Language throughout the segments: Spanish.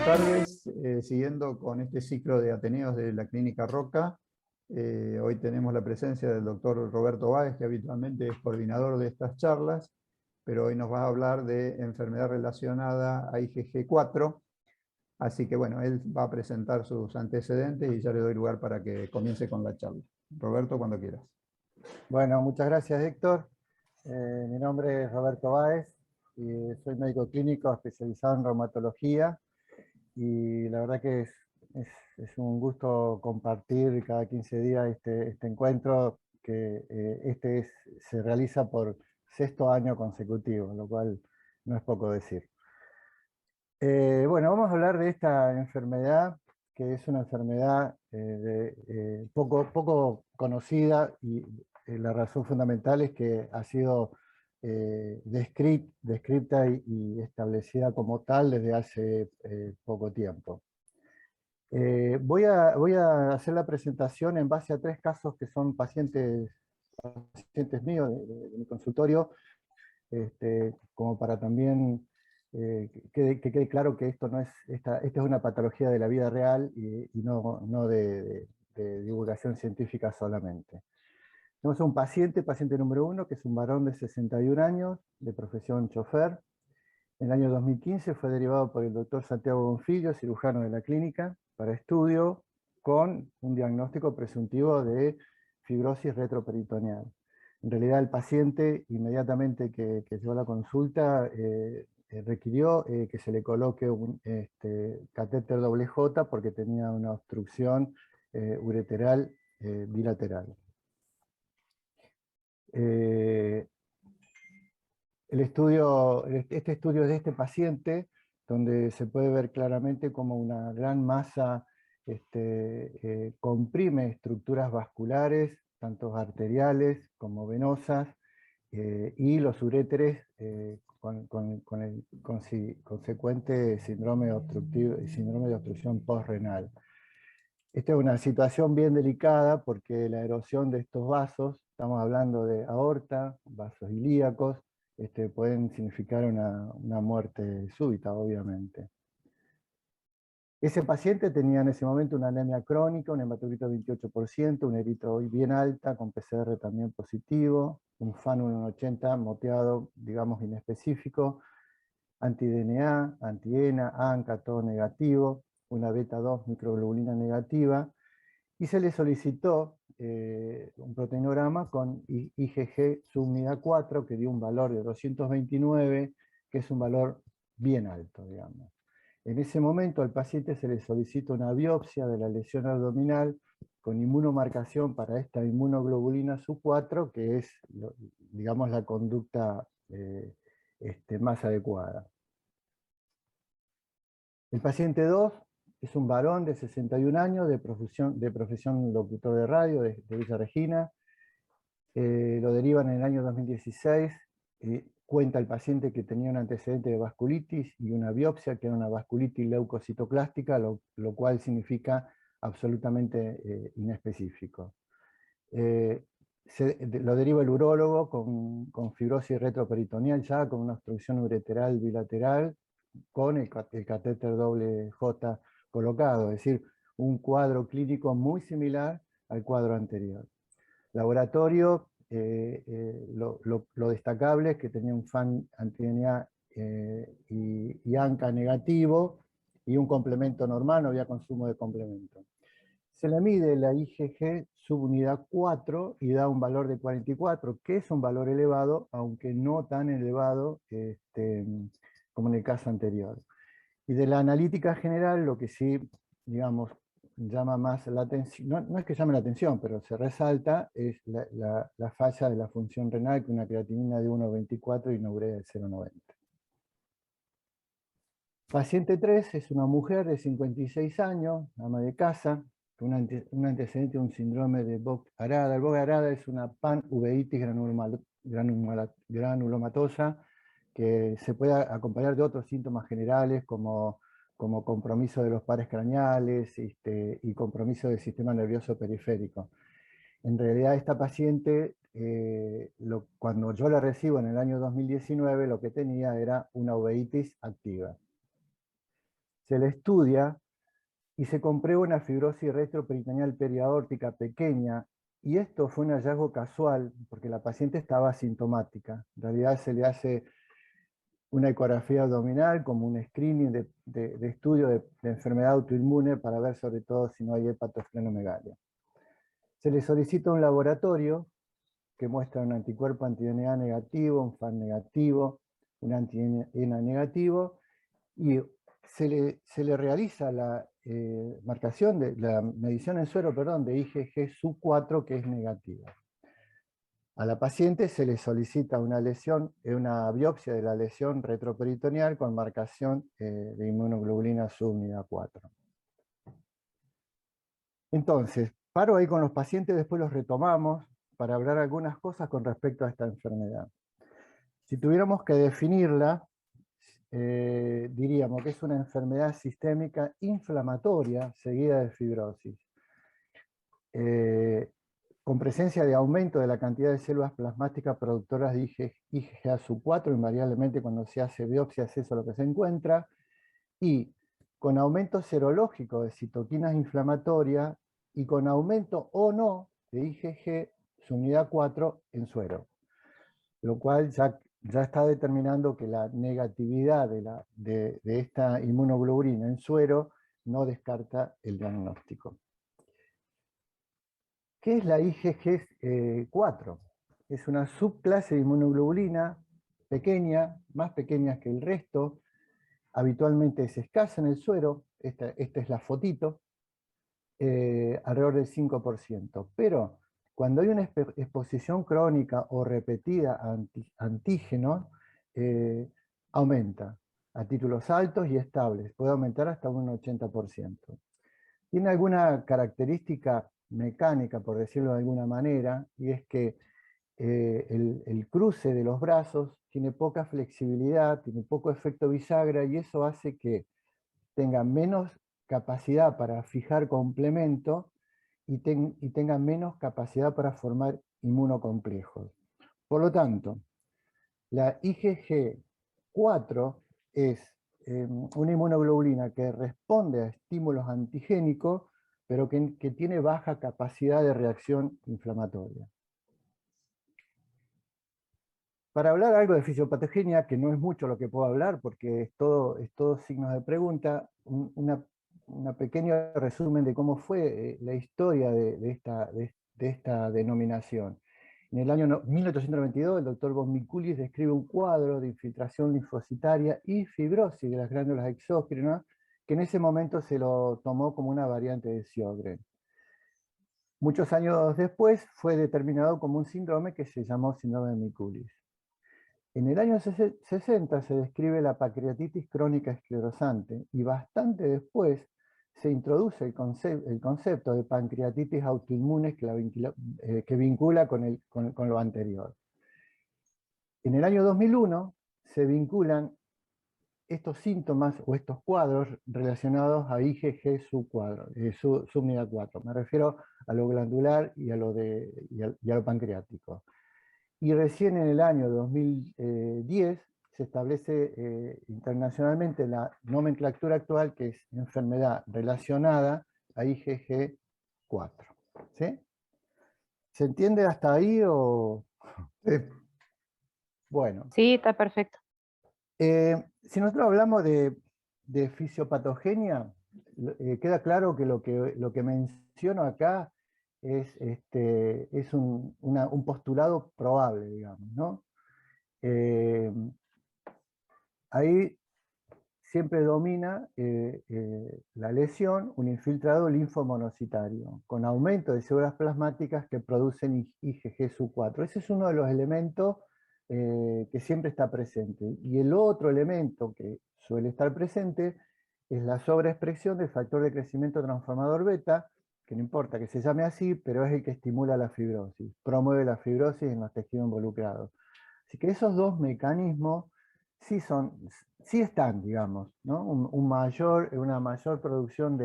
tardes. Siguiendo con este ciclo de Ateneos de la Clínica Roca, hoy tenemos la presencia del doctor Roberto Báez, que habitualmente es coordinador de estas charlas, pero hoy nos va a hablar de enfermedad relacionada a IgG4. Así que bueno, él va a presentar sus antecedentes y ya le doy lugar para que comience con la charla. Roberto, cuando quieras. Bueno, muchas gracias, Héctor. Mi nombre es Roberto Báez y soy médico clínico especializado en reumatología, y la verdad que es un gusto compartir cada 15 días este encuentro que se realiza por 6º año consecutivo, lo cual no es poco decir. Bueno, vamos a hablar de esta enfermedad, que es una enfermedad poco conocida, y la razón fundamental es que ha sido descrita y establecida como tal desde hace poco tiempo. Voy a hacer la presentación en base a 3 casos que son pacientes míos de mi consultorio, como para también que quede claro que esta es una patología de la vida real y no de divulgación científica solamente. Tenemos un paciente número 1, que es un varón de 61 años, de profesión chofer. En el año 2015 fue derivado por el doctor Santiago Bonfilio, cirujano de la clínica, para estudio con un diagnóstico presuntivo de fibrosis retroperitoneal. En realidad el paciente, inmediatamente que llegó a la consulta, requirió que se le coloque un catéter doble J porque tenía una obstrucción ureteral bilateral. Este estudio es de este paciente, donde se puede ver claramente cómo una gran masa comprime estructuras vasculares, tanto arteriales como venosas, y los uréteres con el consecuente síndrome de obstrucción postrenal. Esta es una situación bien delicada porque la erosión de estos vasos, estamos hablando de aorta, vasos ilíacos, pueden significar una muerte súbita, obviamente. Ese paciente tenía en ese momento una anemia crónica, un hematocrito 28%, una eritroid bien alta, con PCR también positivo, un FAN 180 moteado, digamos, inespecífico, anti-DNA, anti-ENA, ANCA, todo negativo, una beta 2 microglobulina negativa, y se le solicitó un proteinograma con IgG subunidad 4, que dio un valor de 229, que es un valor bien alto, digamos. En ese momento al paciente se le solicita una biopsia de la lesión abdominal con inmunomarcación para esta inmunoglobulina sub-4, que es, digamos, la conducta más adecuada. El paciente 2 es un varón de 61 años, de profesión locutor de radio de Villa Regina. Lo derivan en el año 2016. Cuenta el paciente que tenía un antecedente de vasculitis y una biopsia, que era una vasculitis leucocitoclástica, lo cual significa absolutamente inespecífico. Lo deriva el urólogo con fibrosis retroperitoneal, ya con una obstrucción ureteral bilateral, con el catéter doble J colocado, es decir, un cuadro clínico muy similar al cuadro anterior. Laboratorio, lo destacable es que tenía un FAN anti-DNA y ANCA negativo, y un complemento normal, no había consumo de complemento. Se le mide la IgG subunidad 4 y da un valor de 44, que es un valor elevado, aunque no tan elevado como en el caso anterior. Y de la analítica general, lo que sí, digamos, llama más la atención, no es que llame la atención, pero se resalta, es la falla de la función renal, con una creatinina de 1,24 y una urea de 0,90. Paciente 3 es una mujer de 56 años, ama de casa, con un antecedente de un síndrome de Vogt-Arada. El Vogt-Arada es una panuveitis granulomatosa que se puede acompañar de otros síntomas generales como compromiso de los pares craneales y compromiso del sistema nervioso periférico. En realidad esta paciente, cuando yo la recibo en el año 2019, lo que tenía era una uveitis activa. se le estudia y se comprueba una fibrosis retroperitoneal periaórtica pequeña, y esto fue un hallazgo casual, porque la paciente estaba asintomática. En realidad se le hace una ecografía abdominal como un screening de estudio de enfermedad autoinmune para ver sobre todo si no hay hepatosplenomegalia. Se le solicita un laboratorio que muestra un anticuerpo anti-DNA negativo, un FAN negativo, un anti-ENA negativo, y se le realiza la marcación de la medición en suero, perdón, de IgG SU4, que es negativa. A la paciente se le solicita una biopsia de la lesión retroperitoneal con marcación de inmunoglobulina subunidad 4. Entonces, paro ahí con los pacientes, después los retomamos para hablar algunas cosas con respecto a esta enfermedad. Si tuviéramos que definirla, diríamos que es una enfermedad sistémica inflamatoria seguida de fibrosis, con presencia de aumento de la cantidad de células plasmáticas productoras de IgA-SU4, invariablemente cuando se hace biopsia es eso lo que se encuentra, y con aumento serológico de citoquinas inflamatorias y con aumento o no de IgG subunidad 4 en suero, lo cual ya está determinando que la negatividad de esta inmunoglobulina en suero no descarta el diagnóstico. ¿Qué es la IgG4? Es una subclase de inmunoglobulina pequeña, más pequeña que el resto, habitualmente es escasa en el suero, esta es la fotito, alrededor del 5%, pero cuando hay una exposición crónica o repetida a antígenos, aumenta a títulos altos y estables, puede aumentar hasta un 80%. Tiene alguna característica mecánica, por decirlo de alguna manera, y es que el cruce de los brazos tiene poca flexibilidad, tiene poco efecto bisagra, y eso hace que tenga menos capacidad para fijar complemento y tenga menos capacidad para formar inmunocomplejos. Por lo tanto, la IgG4 es una inmunoglobulina que responde a estímulos antigénicos, pero que tiene baja capacidad de reacción inflamatoria. Para hablar algo de fisiopatogenia, que no es mucho lo que puedo hablar, porque es todo signos de pregunta, una pequeño resumen de cómo fue la historia de esta denominación. En el año 1892, el doctor von Mikulicz describe un cuadro de infiltración linfocitaria y fibrosis de las glándulas exócrinas, que en ese momento se lo tomó como una variante de Sjögren. Muchos años después fue determinado como un síndrome que se llamó síndrome de Mikulicz. En el año 60 se describe la pancreatitis crónica esclerosante, y bastante después se introduce el concepto de pancreatitis autoinmune que vincula con lo anterior. En el año 2001 se vinculan estos síntomas o estos cuadros relacionados a IgG subunidad 4. Me refiero a lo glandular y a lo pancreático. Y recién en el año 2010 se establece internacionalmente la nomenclatura actual, que es enfermedad relacionada a IgG4. ¿Sí? ¿Se entiende hasta ahí o...? Bueno. Sí, está perfecto. Si nosotros hablamos de fisiopatogenia, queda claro que lo que menciono acá es un postulado probable, digamos, ¿no? Ahí siempre domina la lesión un infiltrado linfomonocitario, con aumento de células plasmáticas que producen IgG-SU4. Ese es uno de los elementos que siempre está presente. Y el otro elemento que suele estar presente es la sobreexpresión del factor de crecimiento transformador beta, que no importa que se llame así, pero es el que estimula la fibrosis, promueve la fibrosis en los tejidos involucrados. Así que esos dos mecanismos sí están, digamos, ¿no? Una mayor producción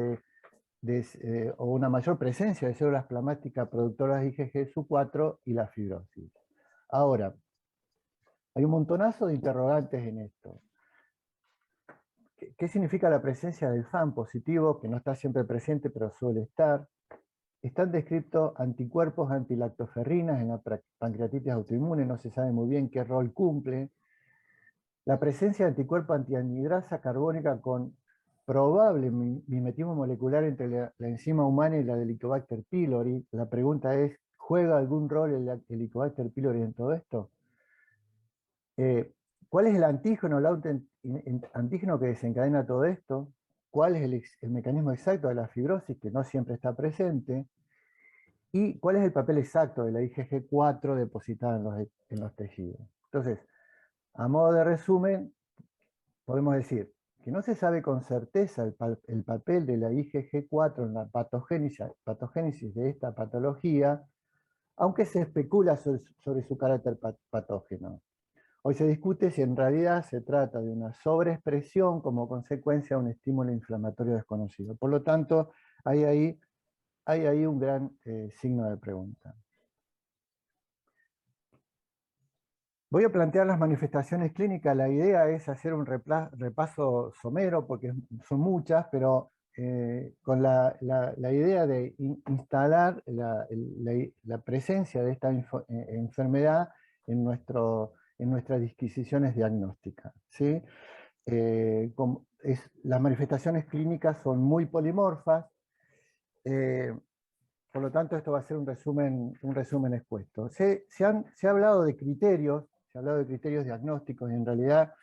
o una mayor presencia de células plasmáticas productoras de IgG-SU4 y la fibrosis. Ahora, hay un montonazo de interrogantes en esto. ¿qué significa la presencia del FAN positivo, que no está siempre presente, pero suele estar? Están descritos anticuerpos antilactoferrinas en la pancreatitis autoinmune, no se sabe muy bien qué rol cumple. La presencia de anticuerpos antianhidrasa carbónica con probable mimetismo molecular entre la enzima humana y la de Helicobacter pylori. La pregunta es, ¿juega algún rol el Helicobacter pylori en todo esto? ¿Cuál es el antígeno, antígeno que desencadena todo esto? ¿Cuál es el mecanismo exacto de la fibrosis, que no siempre está presente? ¿Y cuál es el papel exacto de la IgG4 depositada en los tejidos? Entonces, a modo de resumen, podemos decir que no se sabe con certeza el papel de la IgG4 en la patogénesis de esta patología, aunque se especula sobre su carácter patógeno. Hoy se discute si en realidad se trata de una sobreexpresión como consecuencia de un estímulo inflamatorio desconocido. Por lo tanto, hay ahí un gran signo de pregunta. Voy a plantear las manifestaciones clínicas. La idea es hacer un repaso somero, porque son muchas, pero con la idea de instalar la presencia de esta enfermedad en nuestras disquisiciones diagnósticas, ¿sí? Las manifestaciones clínicas son muy polimorfas, por lo tanto esto va a ser un resumen expuesto. Se ha hablado de criterios, se ha hablado de criterios diagnósticos, y en realidad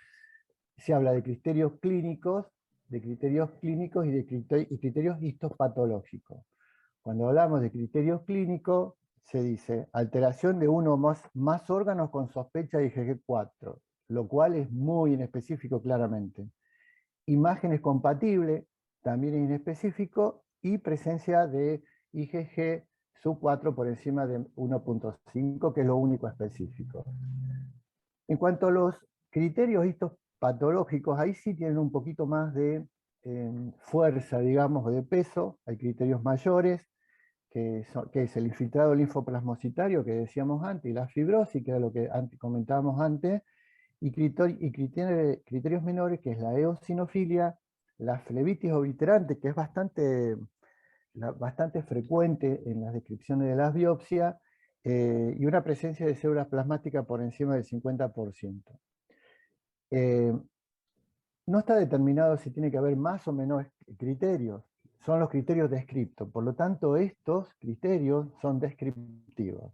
se habla de criterios clínicos y de criterios histopatológicos. Cuando hablamos de criterios clínicos, se dice alteración de uno o más órganos con sospecha de IgG4, lo cual es muy inespecífico claramente. Imágenes compatibles, también es inespecífico, y presencia de IgG sub 4 por encima de 1.5, que es lo único específico. En cuanto a los criterios histopatológicos, ahí sí tienen un poquito más de fuerza, digamos, o de peso. Hay criterios mayores, que es el infiltrado linfoplasmocitario que decíamos antes, y la fibrosis, que era lo que comentábamos antes, y criterios menores, que es la eosinofilia, la flebitis obliterante, que es bastante frecuente en las descripciones de las biopsias, y una presencia de células plasmáticas por encima del 50%. No está determinado si tiene que haber más o menos criterios, son los criterios descriptos, por lo tanto estos criterios son descriptivos.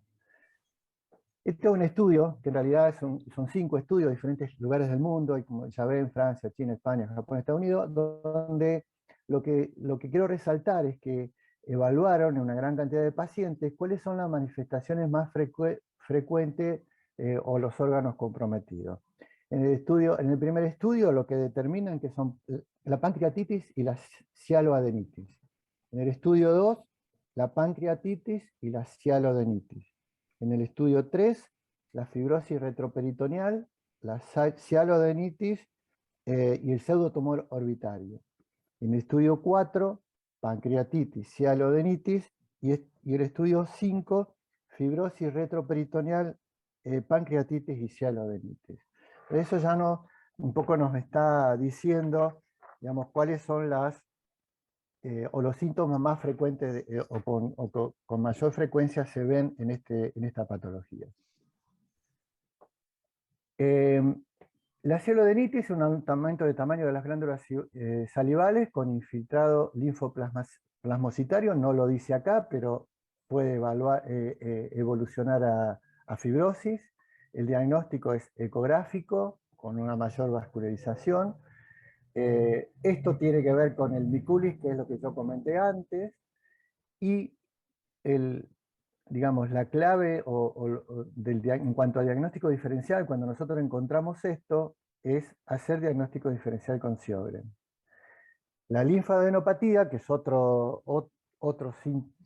Este es un estudio, que en realidad son 5 estudios de diferentes lugares del mundo, y como ya ven, Francia, China, España, Japón, Estados Unidos, donde lo que quiero resaltar es que evaluaron en una gran cantidad de pacientes cuáles son las manifestaciones más frecuentes o los órganos comprometidos. En el primer estudio lo que determinan que son la pancreatitis y la cialoadenitis. En el estudio 2, la pancreatitis y la cialoadenitis. En el estudio 3, la fibrosis retroperitoneal, la cialoadenitis y el pseudotumor orbitario. En el estudio 4, pancreatitis, cialoadenitis, y el estudio 5, fibrosis retroperitoneal, pancreatitis y cialoadenitis. Eso ya un poco nos está diciendo, digamos, cuáles son o los síntomas más frecuentes o con mayor frecuencia se ven en esta patología. La cialoadenitis es un aumentamiento de tamaño de las glándulas salivales con infiltrado linfoplasmocitario, no lo dice acá, pero puede evolucionar a fibrosis. El diagnóstico es ecográfico, con una mayor vascularización. Esto tiene que ver con el miculis, que es lo que yo comenté antes, y digamos, la clave en cuanto a diagnóstico diferencial, cuando nosotros encontramos esto, es hacer diagnóstico diferencial con Sjögren. La linfadenopatía, que es otro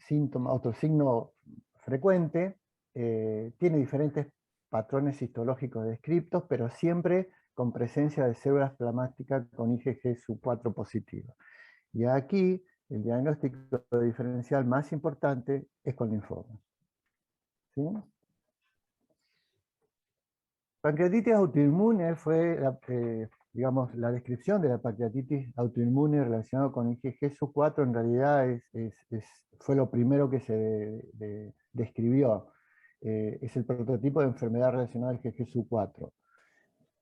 síntoma, otro signo frecuente, tiene diferentes patrones histológicos descriptos, pero siempre con presencia de células plasmáticas con IgG sub 4 positivo. Y aquí el diagnóstico diferencial más importante es con linfoma. ¿Sí? Pancreatitis autoinmune fue digamos, la descripción de la pancreatitis autoinmune relacionada con IgG-Su4 en realidad fue lo primero que se describió. Es el prototipo de enfermedad relacionada al IgG-Su4.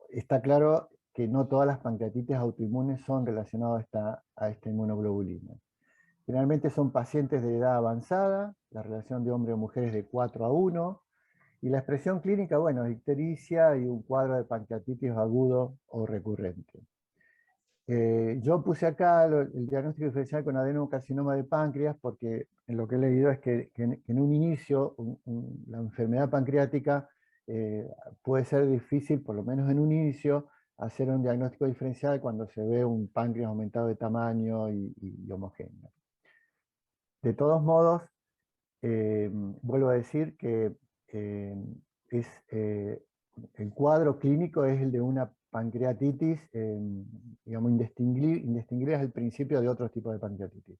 Está claro que no todas las pancreatitis autoinmunes son relacionadas a esta inmunoglobulina. Generalmente son pacientes de edad avanzada, la relación de hombre o mujer es de 4:1, y la expresión clínica, bueno, es ictericia y un cuadro de pancreatitis agudo o recurrente. Yo puse acá el diagnóstico diferencial con adenocarcinoma de páncreas porque en lo que he leído es que en un inicio la enfermedad pancreática puede ser difícil, por lo menos en un inicio, hacer un diagnóstico diferencial cuando se ve un páncreas aumentado de tamaño y homogéneo. De todos modos, vuelvo a decir que el cuadro clínico es el de una pancreatitis, digamos, indistinguible al principio de otros tipos de pancreatitis.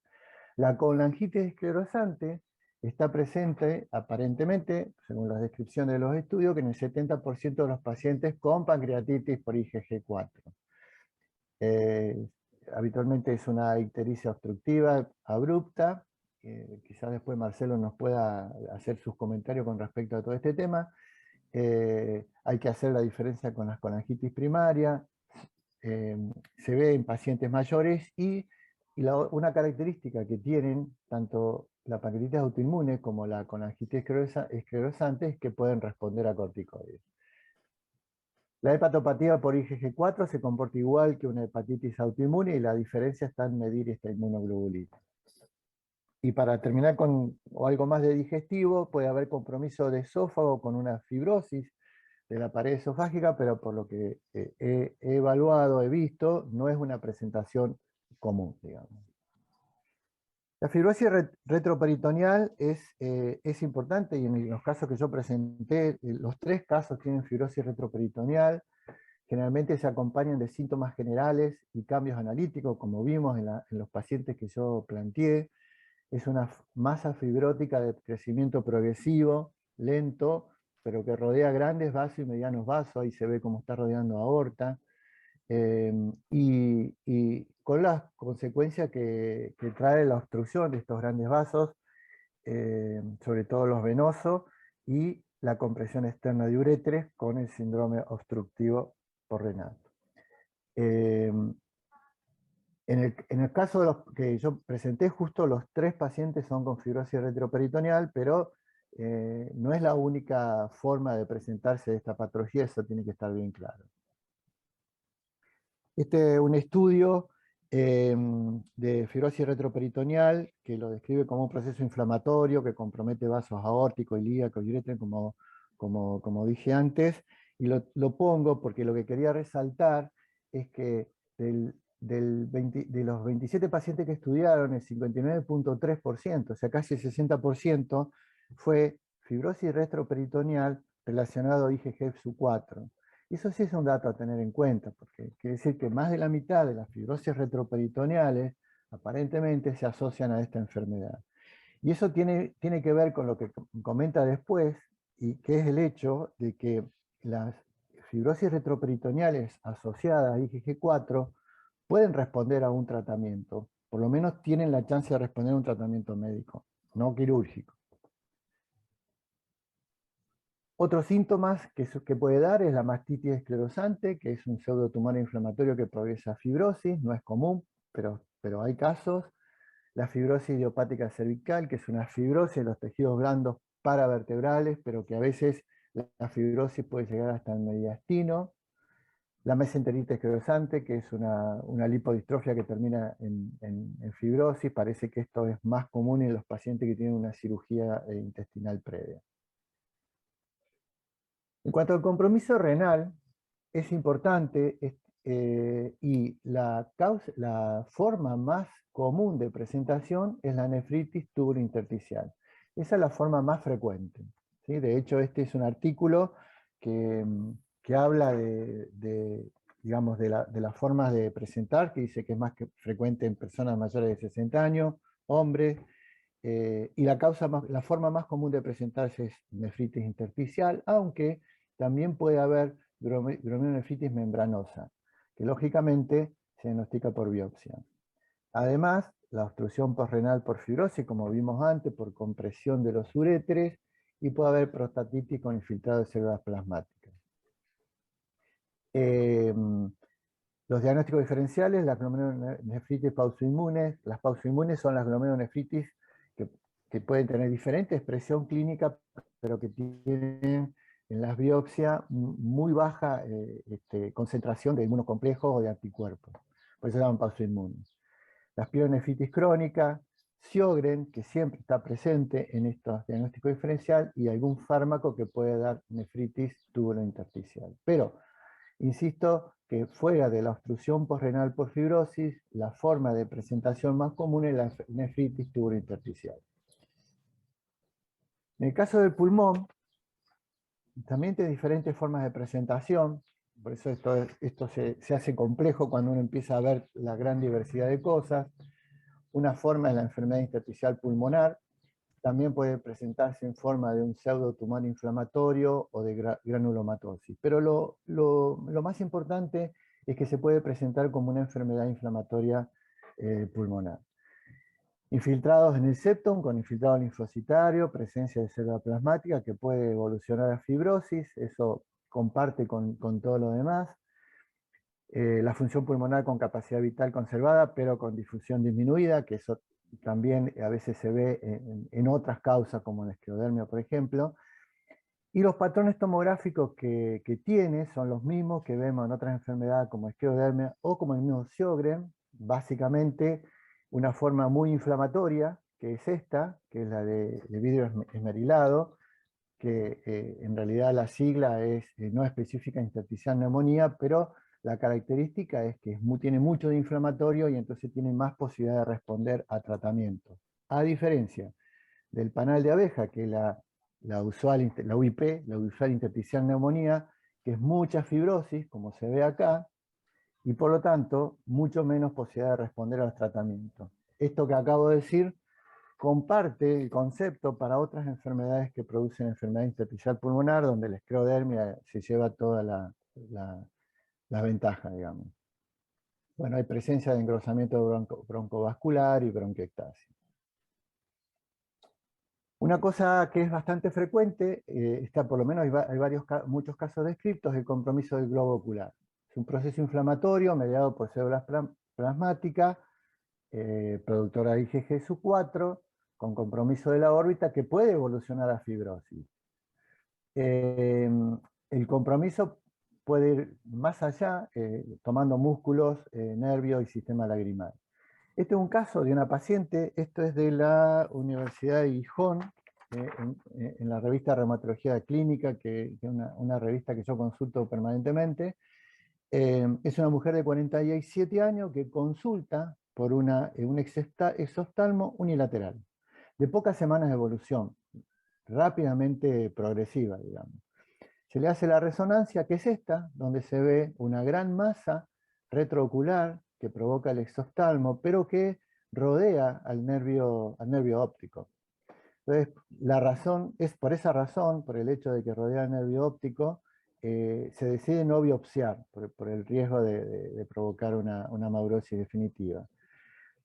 La colangitis esclerosante está presente, aparentemente, según las descripciones de los estudios, que en el 70% de los pacientes con pancreatitis por IgG4. Habitualmente es una ictericia obstructiva abrupta. Quizás después Marcelo nos pueda hacer sus comentarios con respecto a todo este tema. Hay que hacer la diferencia con las colangitis primaria. Se ve en pacientes mayores y una característica que tienen tanto la pancreatitis autoinmune como la colangitis esclerosante es que pueden responder a corticoides. La hepatopatía por IgG4 se comporta igual que una hepatitis autoinmune y la diferencia está en medir esta inmunoglobulina. Y para terminar con algo más de digestivo, puede haber compromiso de esófago con una fibrosis de la pared esofágica, pero por lo que he evaluado, he visto, no es una presentación común, digamos. La fibrosis retroperitoneal es importante y en los casos que yo presenté, los 3 casos tienen fibrosis retroperitoneal. Generalmente se acompañan de síntomas generales y cambios analíticos, como vimos en los pacientes que yo planteé. Es una masa fibrótica de crecimiento progresivo, lento, pero que rodea grandes vasos y medianos vasos. Ahí se ve cómo está rodeando aorta. Y con las consecuencias que trae la obstrucción de estos grandes vasos, sobre todo los venosos, y la compresión externa de uretres con el síndrome obstructivo por renal. En el caso de los que yo presenté, justo los 3 pacientes son con fibrosis retroperitoneal, pero no es la única forma de presentarse de esta patología, eso tiene que estar bien claro. Este es un estudio de fibrosis retroperitoneal que lo describe como un proceso inflamatorio que compromete vasos aórticos, ilíacos y uretres, como dije antes, y lo pongo porque lo que quería resaltar es que de los 27 pacientes que estudiaron, el 59.3%, o sea casi el 60%, fue fibrosis retroperitoneal relacionado a IgG-Su4. Y eso sí es un dato a tener en cuenta, porque quiere decir que más de la mitad de las fibrosis retroperitoneales aparentemente se asocian a esta enfermedad. Y eso tiene que ver con lo que comenta después, y que es el hecho de que las fibrosis retroperitoneales asociadas a IgG4 pueden responder a un tratamiento, por lo menos tienen la chance de responder a un tratamiento médico, no quirúrgico. Otros síntomas que puede dar es la mastitis esclerosante, que es un pseudotumor inflamatorio que progresa a fibrosis, no es común, pero hay casos. La fibrosis idiopática cervical, que es una fibrosis de los tejidos blandos paravertebrales, pero que a veces la fibrosis puede llegar hasta el mediastino. La mesenteritis esclerosante, que es una lipodistrofia que termina en fibrosis, parece que esto es más común en los pacientes que tienen una cirugía intestinal previa. En cuanto al compromiso renal, es importante y la forma más común de presentación es la nefritis tubulointersticial. Esa es la forma más frecuente, ¿sí? De hecho, este es un artículo que habla digamos, de las formas de presentar, que dice que es más frecuente en personas mayores de 60 años, hombres, y la forma más común de presentarse es nefritis intersticial, aunque también puede haber glomerulonefritis membranosa. que lógicamente se diagnostica por biopsia. Además, la obstrucción posrenal por fibrosis, como vimos antes, por compresión de los uréteres, y puede haber prostatitis con infiltrado de células plasmáticas. Los diagnósticos diferenciales, las glomerulonefritis pausoinmunes. Las pausoinmunes son las glomerulonefritis que pueden tener diferente expresión clínica, pero que tienen en las biopsias muy baja concentración de inmunocomplejos o de anticuerpos. Por eso se llaman pausoinmunes. Las pielonefritis crónica, Sjögren, que siempre está presente en estos diagnósticos diferenciales, y algún fármaco que puede dar nefritis tubulointersticial. Pero, insisto, que fuera de la obstrucción posrenal por fibrosis, la forma de presentación más común es la nefritis tubulointersticial. En el caso del pulmón, también tiene diferentes formas de presentación, por eso esto se hace complejo cuando uno empieza a ver la gran diversidad de cosas. Una forma es la enfermedad intersticial pulmonar, también puede presentarse en forma de un pseudotumor inflamatorio o de granulomatosis. Pero lo más importante es que se puede presentar como una enfermedad inflamatoria pulmonar. Infiltrados en el septum, con infiltrado linfocitario, presencia de célula plasmática que puede evolucionar a fibrosis, eso comparte con todo lo demás. La función pulmonar con capacidad vital conservada, pero con difusión disminuida, que eso también a veces se ve en otras causas, como la esclerodermia, por ejemplo. Y los patrones tomográficos que tiene son los mismos que vemos en otras enfermedades como esclerodermia o como el mismo Sjögren, básicamente una forma muy inflamatoria, que es esta, que es la de vidrio esmerilado, que en realidad la sigla es no específica intersticial neumonía, pero la característica es que tiene mucho de inflamatorio y entonces tiene más posibilidad de responder a tratamiento. A diferencia del panal de abeja, que es la UIP, la usual intersticial neumonía, que es mucha fibrosis, como se ve acá, y por lo tanto, mucho menos posibilidad de responder a los tratamientos. Esto que acabo de decir comparte el concepto para otras enfermedades que producen enfermedad intersticial pulmonar, donde la esclerodermia se lleva toda la ventaja, digamos. Bueno, hay presencia de engrosamiento broncovascular y bronquiectasia. Una cosa que es bastante frecuente, por lo menos hay muchos casos descritos, el compromiso del globo ocular. Es un proceso inflamatorio mediado por células plasmáticas, productora de IgG-4, con compromiso de la órbita que puede evolucionar a fibrosis. El compromiso puede ir más allá, tomando músculos, nervios y sistema lagrimal. Este es un caso de una paciente, esto es de la Universidad de Gijón, en la revista Reumatología Clínica, que es una revista que yo consulto permanentemente. Es una mujer de 47 años que consulta por un exoftalmo unilateral, de pocas semanas de evolución, rápidamente progresiva, digamos. Se le hace la resonancia, que es esta, donde se ve una gran masa retroocular que provoca el exoftalmo, pero que rodea al nervio óptico. Entonces, la razón es por esa razón, por el hecho de que rodea el nervio óptico, se decide no biopsiar, por el riesgo de provocar una maurosis definitiva.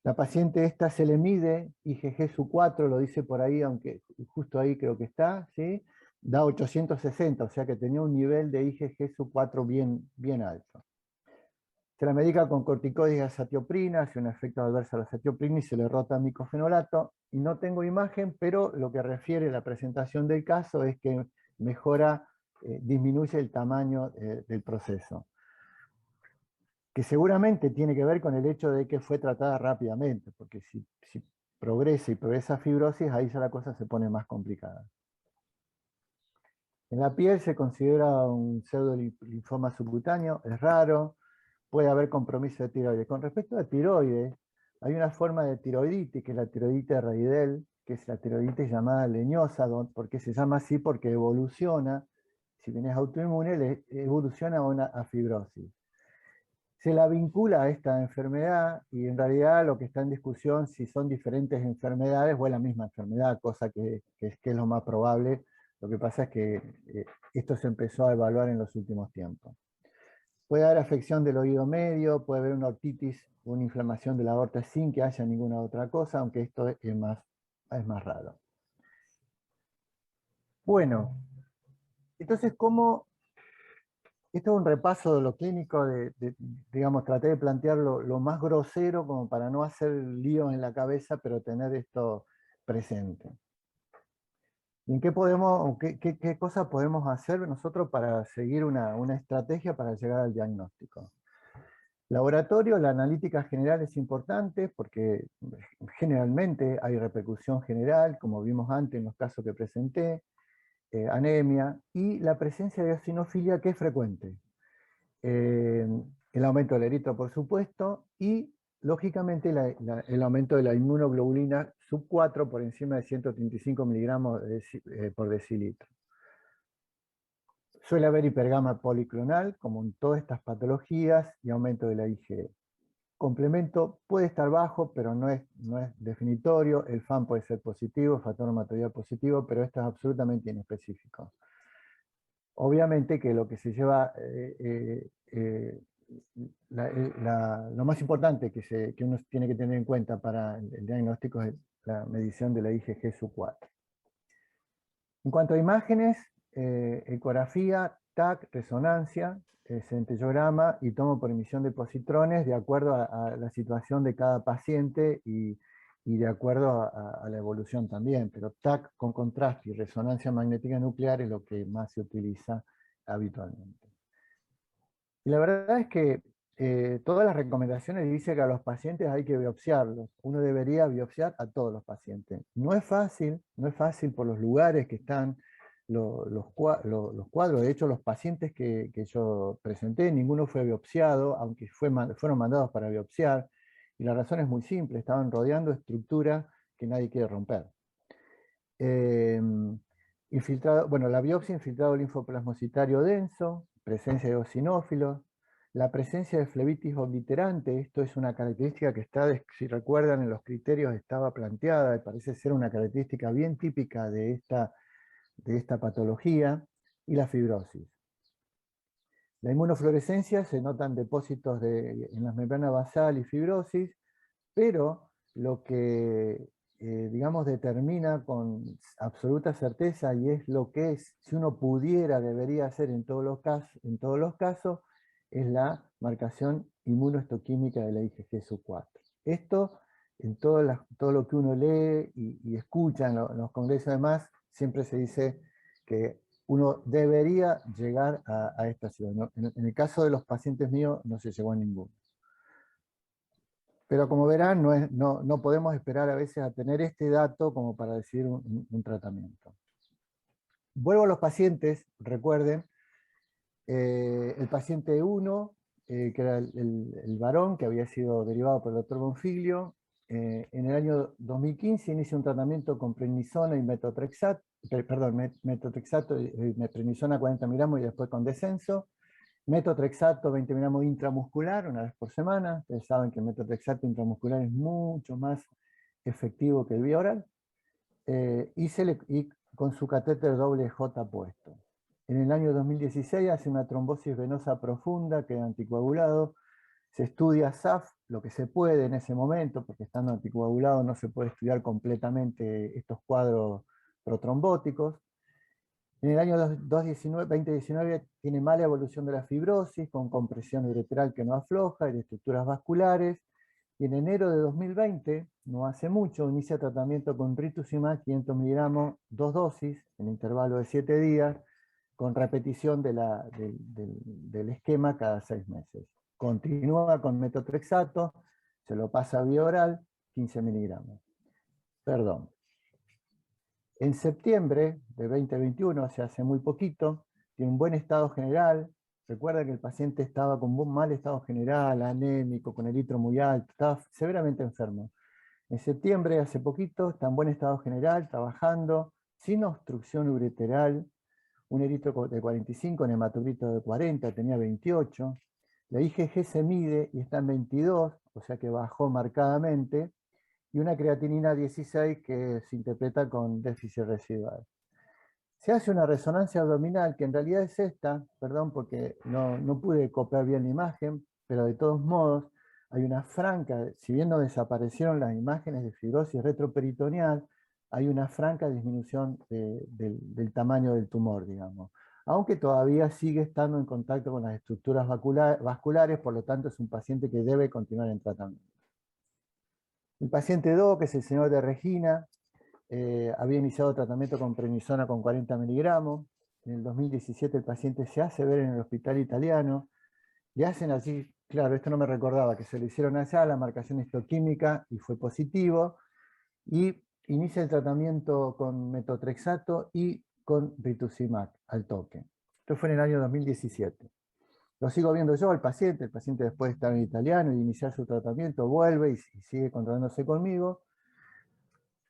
La paciente esta se le mide, IgG-4 lo dice por ahí, aunque justo ahí creo que está, ¿sí? Da 860, o sea que tenía un nivel de IgG-4 bien alto. Se la medica con corticoides y azatioprina, hace un efecto adverso a la azatioprina y se le rota micofenolato. Y no tengo imagen, pero lo que refiere la presentación del caso es que mejora, disminuye el tamaño del proceso. Que seguramente tiene que ver con el hecho de que fue tratada rápidamente, porque si progresa fibrosis, ahí ya la cosa se pone más complicada. En la piel se considera un pseudolinfoma subcutáneo, es raro, puede haber compromiso de tiroides. Con respecto a tiroides, hay una forma de tiroiditis, que es la tiroiditis Reidel, que es la tiroiditis llamada leñosa, porque se llama así porque evoluciona, si bien es autoinmune, evoluciona a fibrosis. Se la vincula a esta enfermedad y en realidad lo que está en discusión si son diferentes enfermedades o es la misma enfermedad, cosa que es lo más probable. Lo que pasa es que esto se empezó a evaluar en los últimos tiempos. Puede haber afección del oído medio, puede haber una otitis, una inflamación de la aorta sin que haya ninguna otra cosa, aunque esto es más raro. Bueno, entonces, esto es un repaso de lo clínico, digamos, traté de plantearlo lo más grosero como para no hacer líos en la cabeza, pero tener esto presente. ¿Y en qué cosas podemos hacer nosotros para seguir una estrategia para llegar al diagnóstico? Laboratorio, la analítica general es importante porque generalmente hay repercusión general, como vimos antes en los casos que presenté, anemia, y la presencia de eosinofilia que es frecuente. El aumento del eritrito, por supuesto, y lógicamente el aumento de la inmunoglobulina sub 4 por encima de 135 miligramos por decilitro. Suele haber hipergama policlonal, como en todas estas patologías, y aumento de la IgE. Complemento puede estar bajo, pero no es definitorio. El FAN puede ser positivo, factor hematológico positivo, pero esto es absolutamente inespecífico. Obviamente que lo que se lleva, lo más importante que uno tiene que tener en cuenta para el diagnóstico es la medición de la IgG sub 4. En cuanto a imágenes, ecografía, TAC, resonancia, centellograma y tomo por emisión de positrones de acuerdo a la situación de cada paciente y de acuerdo a la evolución también, pero TAC con contraste y resonancia magnética nuclear es lo que más se utiliza habitualmente. Y la verdad es que todas las recomendaciones dicen que a los pacientes hay que biopsiarlos. Uno debería biopsiar a todos los pacientes. No es fácil por los lugares que están los cuadros. De hecho, los pacientes que yo presenté, ninguno fue biopsiado, aunque fueron mandados para biopsiar. Y la razón es muy simple, estaban rodeando estructuras que nadie quiere romper. La biopsia infiltrado linfoplasmocitario denso, presencia de eosinófilos, la presencia de flebitis obliterante, esto es una característica que está, si recuerdan, en los criterios estaba planteada, y parece ser una característica bien típica de esta patología, y la fibrosis. La inmunofluorescencia se notan depósitos en las membranas basal y fibrosis, pero lo que digamos, determina con absoluta certeza, y es lo que si uno pudiera, debería hacer en todos los casos, es la marcación inmunohistoquímica de la IgG sub 4. Esto, en todo lo que uno lee y escucha en los congresos y demás, siempre se dice que uno debería llegar a esta situación. En el caso de los pacientes míos, no se llegó a ninguno. Pero como verán, no podemos esperar a veces a tener este dato como para decidir un tratamiento. Vuelvo a los pacientes, recuerden, el paciente 1, que era el varón, que había sido derivado por el doctor Bonfiglio, en el año 2015 inicia un tratamiento con prednisona y metotrexato, metotrexato y prednisona 40 miligramos y después con descenso. Metotrexato 20 miligramos intramuscular una vez por semana. Ustedes saben que el metotrexato intramuscular es mucho más efectivo que el vía oral. Y con su catéter doble J puesto. En el año 2016 hace una trombosis venosa profunda, queda anticoagulado. Se estudia SAF, lo que se puede en ese momento, porque estando anticoagulado no se puede estudiar completamente estos cuadros protrombóticos. En el año 2019 tiene mala evolución de la fibrosis, con compresión ureteral que no afloja y de estructuras vasculares. Y en enero de 2020, no hace mucho, inicia tratamiento con rituximab 500 miligramos, 2 dosis, en intervalo de 7 días, con repetición del esquema cada 6 meses. Continúa con metotrexato, se lo pasa vía oral, 15 miligramos. Perdón. En septiembre de 2021, o sea, hace muy poquito, tiene un buen estado general. Recuerda que el paciente estaba con un mal estado general, anémico, con eritro muy alto, estaba severamente enfermo. En septiembre, hace poquito, está en buen estado general, trabajando, sin obstrucción ureteral, un eritro de 45, un hematocrito de 40, tenía 28. La IgG se mide y está en 22, o sea que bajó marcadamente, y una creatinina 16 que se interpreta con déficit residual. Se hace una resonancia abdominal, que en realidad es esta, perdón porque no pude copiar bien la imagen, pero de todos modos hay una franca, si bien no desaparecieron las imágenes de fibrosis retroperitoneal, hay una franca disminución del tamaño del tumor, digamos. Aunque todavía sigue estando en contacto con las estructuras vasculares, por lo tanto es un paciente que debe continuar en tratamiento. El paciente 2, que es el señor de Regina, había iniciado tratamiento con prednisona con 40 miligramos. En el 2017 el paciente se hace ver en el hospital italiano. Le hacen allí, claro, esto no me recordaba, que se le hicieron allá la marcación histoquímica y fue positivo. Y inicia el tratamiento con metotrexato y con rituximab al toque. Esto fue en el año 2017. Lo sigo viendo yo, el paciente después de estar en italiano y iniciar su tratamiento, vuelve y sigue controlándose conmigo.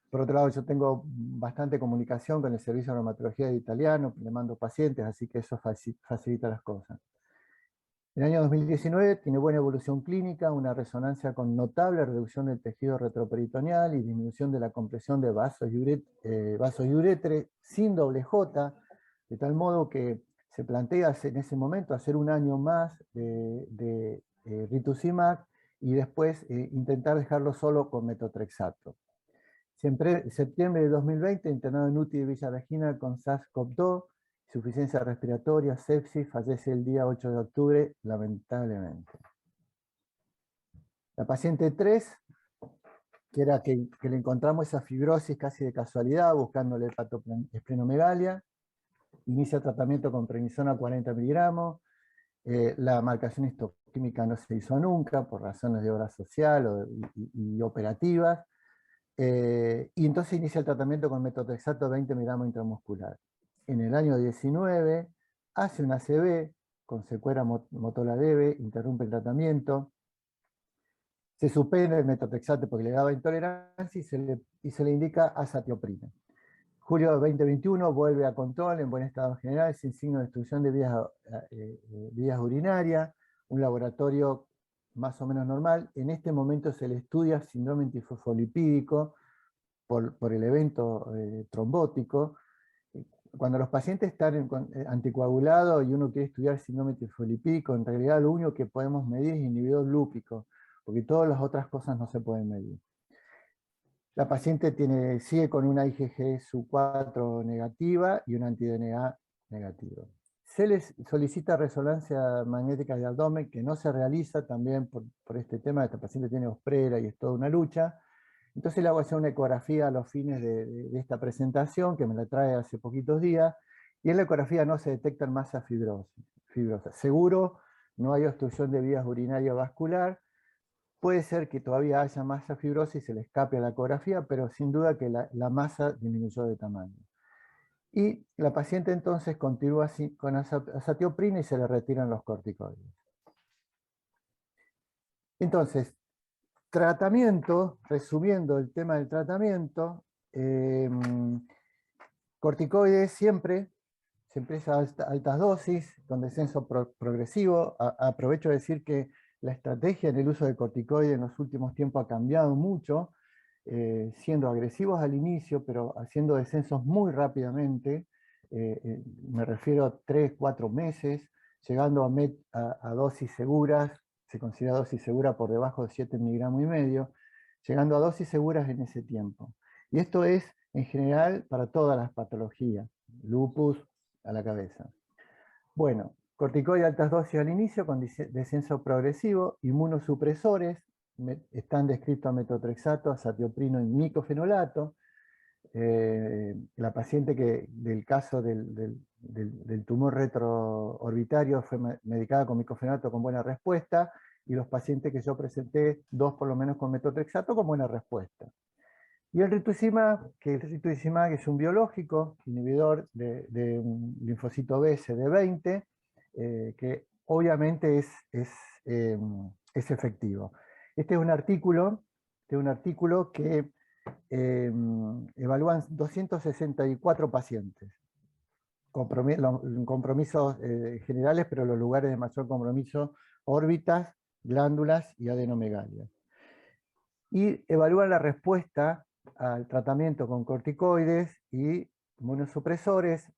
Por otro lado, yo tengo bastante comunicación con el servicio de reumatología de italiano, le mando pacientes, así que eso facilita las cosas. En el año 2019 tiene buena evolución clínica, una resonancia con notable reducción del tejido retroperitoneal y disminución de la compresión de vasos y uretres sin doble J, de tal modo que se plantea en ese momento hacer un año más de rituximab y después intentar dejarlo solo con metotrexato. Septiembre de 2020, internado en UTI de Villa Regina con SARS-CoV-2, insuficiencia respiratoria, sepsis, fallece el día 8 de octubre, lamentablemente. La paciente 3, que era que le encontramos esa fibrosis casi de casualidad, buscándole hepatosplenomegalia, inicia tratamiento con prednisona 40 miligramos, la marcación histoquímica no se hizo nunca por razones de obra social y operativas, y entonces inicia el tratamiento con metotrexato 20 miligramos intramuscular. En el año 19 hace una ACV con secuela motora leve, interrumpe el tratamiento, se suspende el metotrexato porque le daba intolerancia y se le indica azatioprina. Julio de 2021 vuelve a control en buen estado general, sin signo de destrucción de vías urinarias, un laboratorio más o menos normal. En este momento se le estudia síndrome antifosfolipídico por el evento trombótico. Cuando los pacientes están anticoagulados y uno quiere estudiar síndrome antifosfolipídico, en realidad lo único que podemos medir es inhibidor lúpico, porque todas las otras cosas no se pueden medir. La paciente sigue con una IgG SU4 negativa y una anti-DNA negativo. Se les solicita resonancia magnética de abdomen, que no se realiza también por este tema. Esta paciente tiene osprera y es toda una lucha. Entonces le hago hacer una ecografía a los fines de esta presentación, que me la trae hace poquitos días, y en la ecografía no se detectan masas fibrosas. Seguro no hay obstrucción de vías urinarias vascular. Puede ser que todavía haya masa fibrosa y se le escape a la ecografía, pero sin duda que la masa disminuyó de tamaño. Y la paciente entonces continúa así con azatioprina y se le retiran los corticoides. Entonces, tratamiento, resumiendo el tema del tratamiento, corticoides siempre se empieza a altas dosis, con descenso progresivo. Aprovecho de decir que la estrategia en el uso de corticoides en los últimos tiempos ha cambiado mucho, siendo agresivos al inicio, pero haciendo descensos muy rápidamente, me refiero a 3-4 meses, llegando a dosis seguras, se considera dosis segura por debajo de 7 miligramos y medio, llegando a dosis seguras en ese tiempo. Y esto es en general para todas las patologías, lupus a la cabeza. Bueno, corticoides altas dosis al inicio con descenso progresivo, inmunosupresores, están descritos metotrexato, azatioprino y micofenolato. La paciente del caso del tumor retroorbitario fue medicada con micofenolato con buena respuesta, y los pacientes que yo presenté, 2 por lo menos con metotrexato con buena respuesta. Y el rituximab, que es un biológico, inhibidor de un linfocito B CD20, que obviamente es efectivo. Este es un artículo que evalúan 264 pacientes. Compromisos generales, pero los lugares de mayor compromiso: órbitas, glándulas y adenomegalias. Y evalúan la respuesta al tratamiento con corticoides y inmunosupresores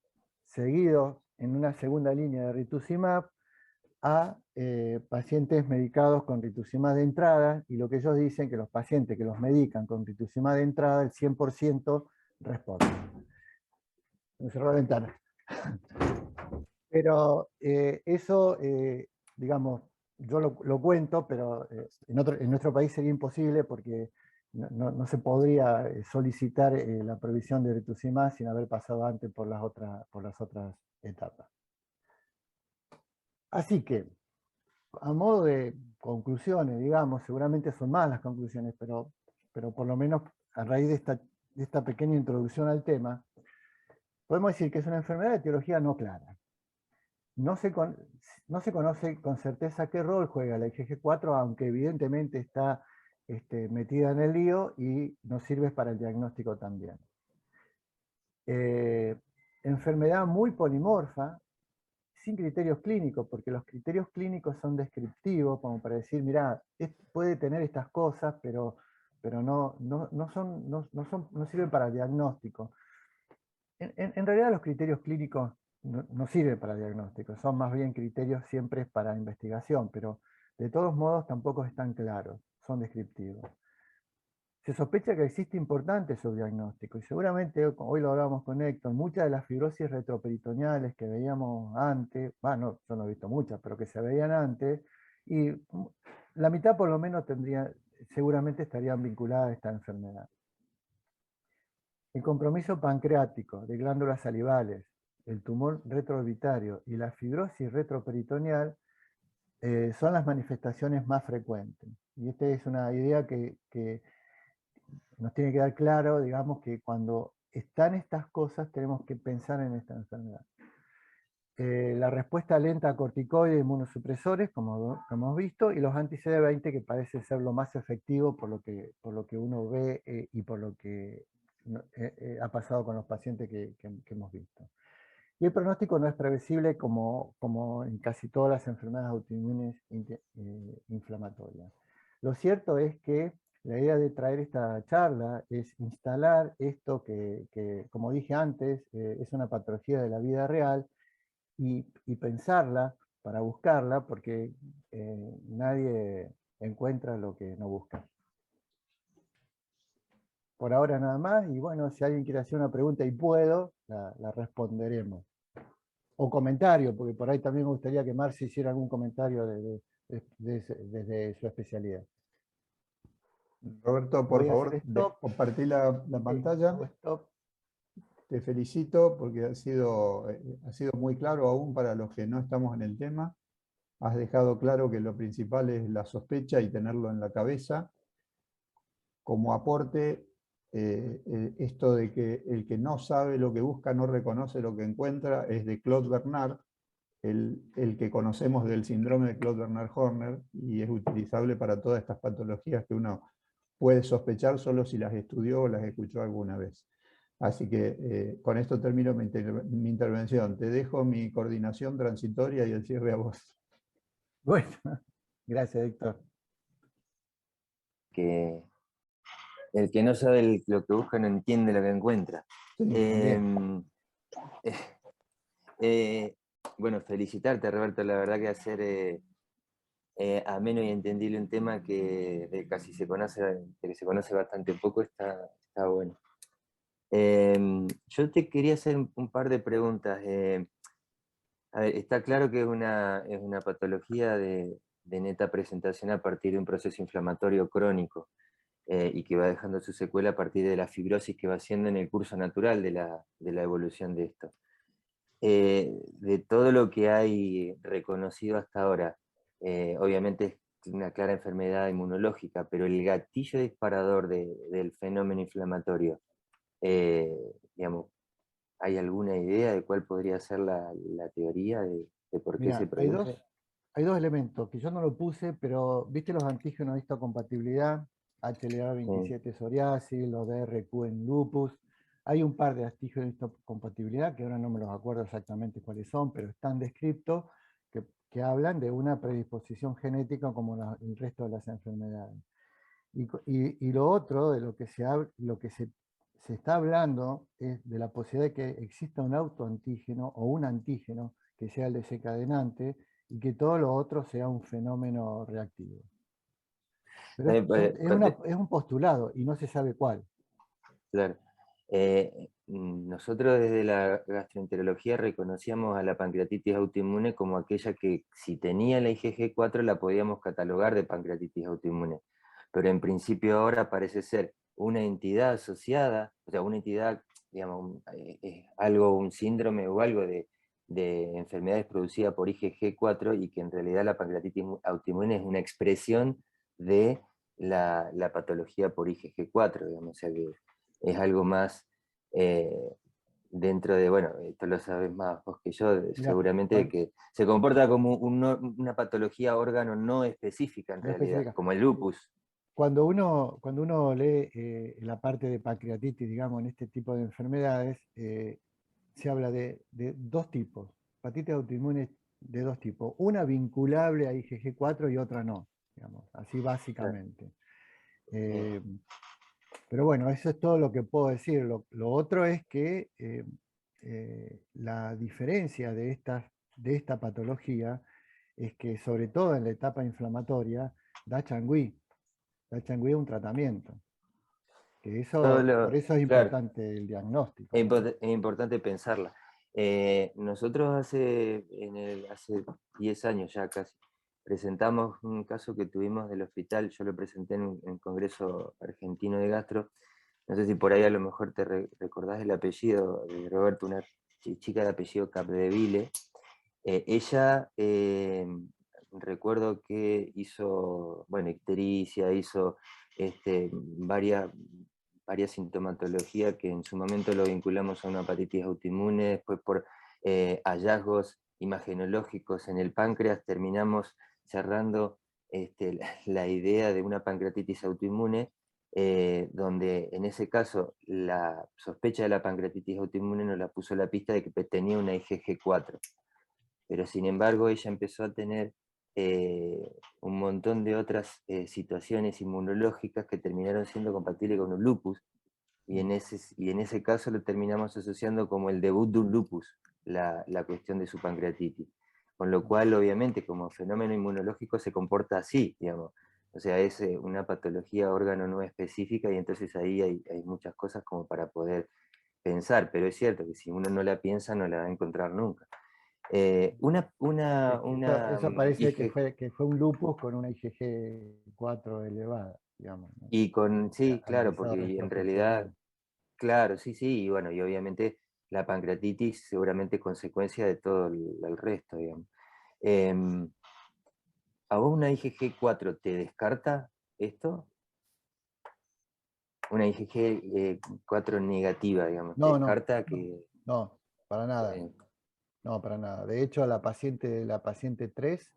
seguidos en una segunda línea de rituximab a pacientes medicados con rituximab de entrada, y lo que ellos dicen que los pacientes que los medican con rituximab de entrada, el 100% responden. Me cerró la ventana. Pero eso, digamos, yo lo cuento, pero en nuestro país sería imposible porque no se podría solicitar la provisión de rituximab sin haber pasado antes por las otras etapas. Así que, a modo de conclusiones, digamos, seguramente son más las conclusiones, pero por lo menos a raíz de esta pequeña introducción al tema, podemos decir que es una enfermedad de etiología no clara. No se conoce con certeza qué rol juega la IgG4, aunque evidentemente está metida en el lío y nos sirve para el diagnóstico también. Enfermedad muy polimorfa, sin criterios clínicos, porque los criterios clínicos son descriptivos, como para decir, mirá, puede tener estas cosas, pero no sirven para el diagnóstico. En realidad los criterios clínicos no sirven para diagnóstico, son más bien criterios siempre para investigación, pero de todos modos tampoco están claros, son descriptivos. Se sospecha que existe importante subdiagnóstico, y seguramente, hoy lo hablábamos con Héctor, muchas de las fibrosis retroperitoneales que veíamos antes, bueno, yo no he visto muchas, pero que se veían antes, y la mitad por lo menos seguramente estarían vinculadas a esta enfermedad. El compromiso pancreático de glándulas salivales, el tumor retroorbitario y la fibrosis retroperitoneal son las manifestaciones más frecuentes. Y esta es una idea que nos tiene que dar claro, digamos, que cuando están estas cosas tenemos que pensar en esta enfermedad. La respuesta lenta a corticoides y inmunosupresores, como hemos visto, y los anti-CD20, que parece ser lo más efectivo por lo que uno ve y por lo que ha pasado con los pacientes que hemos visto. Y el pronóstico no es previsible como en casi todas las enfermedades autoinmunes inflamatorias. Lo cierto es que la idea de traer esta charla es instalar esto que como dije antes, es una patología de la vida real, y pensarla para buscarla, porque nadie encuentra lo que no busca. Por ahora nada más, y bueno, si alguien quiere hacer una pregunta y puedo, la responderemos. O comentario, porque por ahí también me gustaría que Marci hiciera algún comentario desde su especialidad. Roberto, por Voy a hacer favor, stop. compartí la pantalla. Hago stop. Te felicito porque ha sido muy claro aún para los que no estamos en el tema. Has dejado claro que lo principal es la sospecha y tenerlo en la cabeza. Como aporte, esto de que el que no sabe lo que busca no reconoce lo que encuentra es de Claude Bernard, el que conocemos del síndrome de Claude Bernard-Horner, y es utilizable para todas estas patologías que uno puede sospechar solo si las estudió o las escuchó alguna vez. Así que con esto termino mi intervención. Te dejo mi coordinación transitoria y el cierre a vos. Bueno, gracias, Héctor. Que el que no sabe lo que busca no entiende lo que encuentra. Sí, Bueno, felicitarte, Roberto, la verdad que hacer ameno y entendible un tema que de que se conoce bastante poco está bueno. Yo te quería hacer un par de preguntas. A ver, está claro que es una patología de neta presentación a partir de un proceso inflamatorio crónico y que va dejando su secuela a partir de la fibrosis que va haciendo en el curso natural de la evolución de esto. De todo lo que hay reconocido hasta ahora, obviamente es una clara enfermedad inmunológica, pero el gatillo disparador del fenómeno inflamatorio, digamos, ¿hay alguna idea de cuál podría ser la teoría de por qué se produce? Hay dos elementos que yo no lo puse, pero viste los antígenos de histocompatibilidad, HLA-27 psoriasis, los DRQ en lupus. Hay un par de antígenos de histocompatibilidad, que ahora no me los acuerdo exactamente cuáles son, pero están descritos, que hablan de una predisposición genética como el resto de las enfermedades. Y lo otro de lo que se se está hablando es de la posibilidad de que exista un autoantígeno o un antígeno que sea el desencadenante y que todo lo otro sea un fenómeno reactivo. Pero es un postulado y no se sabe cuál. Claro. Nosotros desde la gastroenterología reconocíamos a la pancreatitis autoinmune como aquella que, si tenía la IgG4, la podíamos catalogar de pancreatitis autoinmune. Pero en principio ahora parece ser una entidad asociada, o sea, una entidad, digamos, algo, un síndrome o algo de enfermedades producidas por IgG4, y que en realidad la pancreatitis autoinmune es una expresión de la patología por IgG4, digamos, o sea que es algo más dentro de, bueno, esto lo sabes más vos que yo, seguramente, que se comporta como una patología órgano no específica en realidad, como el lupus. Cuando uno lee la parte de pancreatitis, digamos, en este tipo de enfermedades, se habla de dos tipos, hepatitis autoinmune de dos tipos, una vinculable a IgG4 y otra no, digamos, así básicamente. Pero bueno, eso es todo lo que puedo decir. Lo otro es que la diferencia de esta patología es que, sobre todo en la etapa inflamatoria, da changüí es un tratamiento. Que por eso es importante el diagnóstico. Es importante pensarla. Nosotros hace 10 años ya casi, presentamos un caso que tuvimos del hospital, yo lo presenté en un congreso argentino de gastro, no sé si por ahí a lo mejor te recordás el apellido de Roberto, una chica de apellido Capdeville. Ella, recuerdo que hizo, bueno, ictericia, hizo varias sintomatologías que en su momento lo vinculamos a una hepatitis autoinmune. Después, por hallazgos imagenológicos en el páncreas, terminamos cerrando la idea de una pancreatitis autoinmune, donde en ese caso la sospecha de la pancreatitis autoinmune nos la puso la pista de que tenía una IgG4. Pero sin embargo ella empezó a tener un montón de otras situaciones inmunológicas que terminaron siendo compatibles con un lupus, y en ese caso lo terminamos asociando como el debut de un lupus, la cuestión de su pancreatitis. Con lo cual, obviamente, como fenómeno inmunológico se comporta así, digamos. O sea, es una patología órgano no específica, y entonces ahí hay muchas cosas como para poder pensar, pero es cierto que si uno no la piensa no la va a encontrar nunca. Eso parece que fue un lupus con una IgG4 elevada, digamos, ¿no? Y sí, claro, porque en realidad, claro, sí, y bueno, y obviamente la pancreatitis seguramente consecuencia de todo el resto, digamos. ¿A vos una IgG4 te descarta esto? Una IgG4 negativa, digamos, ¿te descarta que...? No, para nada. No, para nada. De hecho, la paciente 3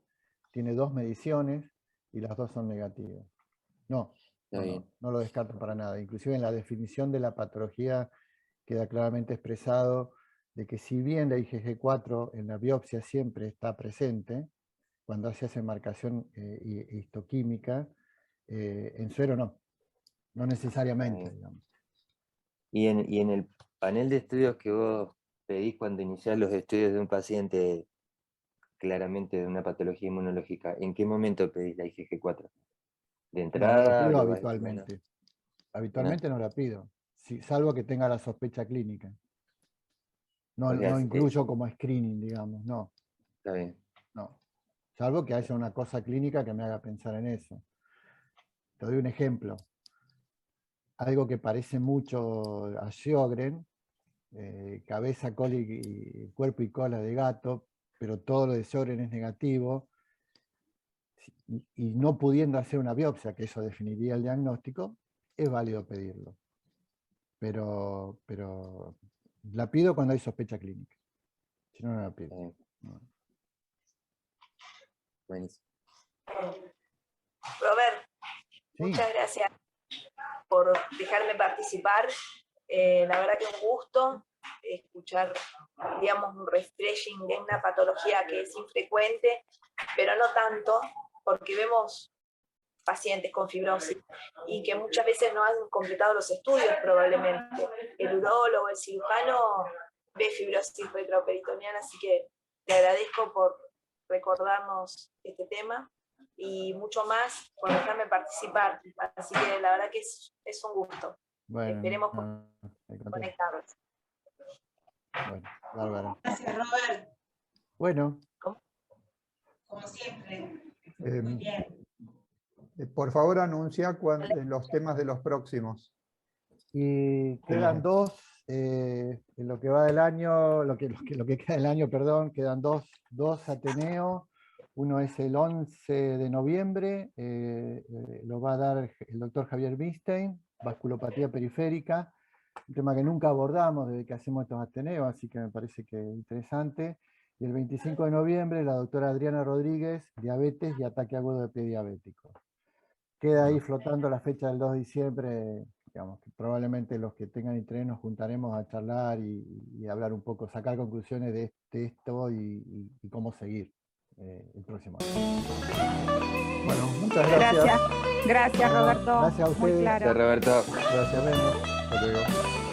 tiene 2 mediciones y las 2 son negativas. No lo descarto para nada. Inclusive en la definición de la patología queda claramente expresado de que, si bien la IgG4 en la biopsia siempre está presente, cuando se hace marcación histoquímica, en suero no necesariamente, digamos. Y en el panel de estudios que vos pedís cuando iniciás los estudios de un paciente claramente de una patología inmunológica, ¿en qué momento pedís la IgG4? ¿De entrada? No la pido habitualmente. Habitualmente no la pido, salvo que tenga la sospecha clínica. No incluyo como screening, digamos, no. Está bien. No. Salvo que haya una cosa clínica que me haga pensar en eso. Te doy un ejemplo. Algo que parece mucho a Sjögren, cabeza, cola y cuerpo y cola de gato, pero todo lo de Sjögren es negativo, y no pudiendo hacer una biopsia, que eso definiría el diagnóstico, es válido pedirlo. Pero la pido cuando hay sospecha clínica. Si no, no la pido. No. Buenísimo. Robert, Sí. Muchas gracias por dejarme participar. La verdad que un gusto escuchar, digamos, un refreshing de una patología que es infrecuente, pero no tanto, porque vemos pacientes con fibrosis y que muchas veces no han completado los estudios probablemente. El urólogo, el cirujano ve fibrosis retroperitoneal, así que te agradezco por recordarnos este tema y mucho más por dejarme participar. Así que la verdad que es un gusto. Bueno, Esperemos conectarnos. Bueno, bárbaro. Gracias, Robert. Bueno. Como siempre. Muy bien. Por favor, anuncia los temas de los próximos. Y quedan dos, en lo que va del año, lo que queda del año, perdón, quedan dos Ateneos. Uno es el 11 de noviembre, lo va a dar el doctor Javier Binstein, vasculopatía periférica, un tema que nunca abordamos desde que hacemos estos Ateneos, así que me parece que es interesante. Y el 25 de noviembre, la doctora Adriana Rodríguez, diabetes y ataque agudo de pie diabético. Queda ahí flotando la fecha del 2 de diciembre, digamos, que probablemente los que tengan interés nos juntaremos a charlar y hablar un poco, sacar conclusiones de esto y cómo seguir el próximo año. Bueno, muchas gracias. Gracias Roberto. Gracias a ustedes. Muy claro. Gracias, Roberto. Gracias, Memo. Hasta luego.